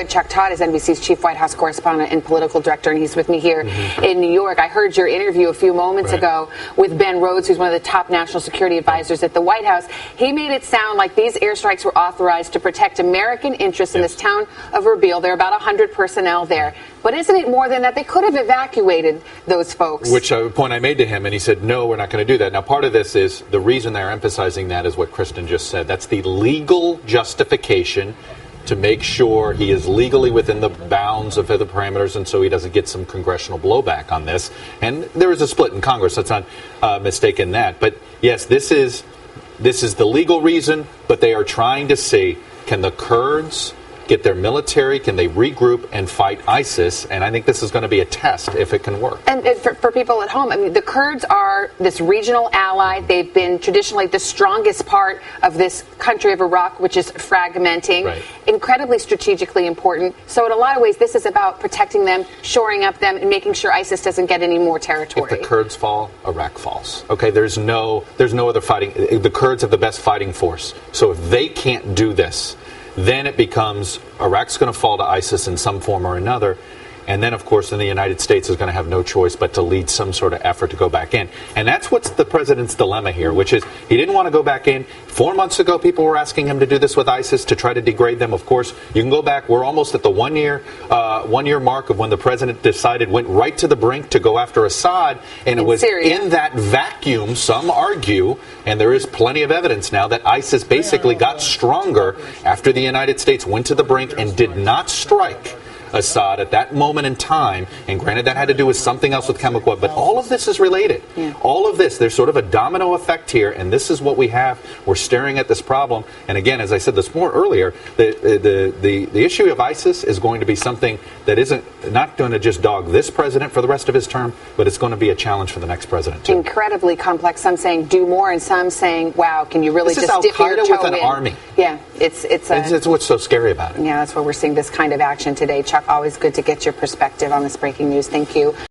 but Chuck Todd is NBC's chief White House correspondent and political director, and he's with me here in New York. I heard your interview a few moments ago with Ben Rhodes, who's one of the top national security advisors at the White House. He made it sound like these airstrikes were authorized to protect American interests in this town of Erbil. There are about 100 personnel there. But isn't it more than that? They could have evacuated those folks. Which point I made to him, and he said, no, we're not going to do that. Now, part of this is the reason they're emphasizing that is what Kristen just said. That's the legal justification to make sure he is legally within the bounds of the parameters, and so he doesn't get some congressional blowback on this. And there is a split in Congress. Let's not mistake in that. But yes, this is the legal reason, but they are trying to see, can the Kurds get their military, can they regroup and fight ISIS? And I think this is going to be a test if it can work. And for people at home, I mean, the Kurds are this regional ally. They've been traditionally the strongest part of this country of Iraq, which is fragmenting, incredibly strategically important. So in a lot of ways, this is about protecting them, shoring up them, and making sure ISIS doesn't get any more territory. If the Kurds fall, Iraq falls. Okay, there's no other fighting. The Kurds have the best fighting force. So if they can't do this, then it becomes Iraq's going to fall to ISIS in some form or another. And then, of course, then the United States is going to have no choice but to lead some sort of effort to go back in. And that's what's the president's dilemma here, which is he didn't want to go back in. 4 months ago, people were asking him to do this with ISIS, to try to degrade them. Of course, you can go back. We're almost at the one-year mark of when the president went right to the brink to go after Assad. And it was Syria. In that vacuum, some argue, and there is plenty of evidence now, that ISIS basically got stronger after the United States went to the brink and did not strike Assad at that moment in time. And granted, that had to do with something else with chemical weapons, but all of this is related. All of this, there's sort of a domino effect here, and this is what we have. We're staring at this problem. And again, as I said this more earlier, the issue of ISIS is going to be something that not going to just dog this president for the rest of his term, but it's going to be a challenge for the next president too. Incredibly complex. Some saying do more, and some saying, wow, can you really this just dip your toe with an army? Yeah, it's what's so scary about it. Yeah, that's why we're seeing this kind of action today. Chuck, always good to get your perspective on this breaking news. Thank you.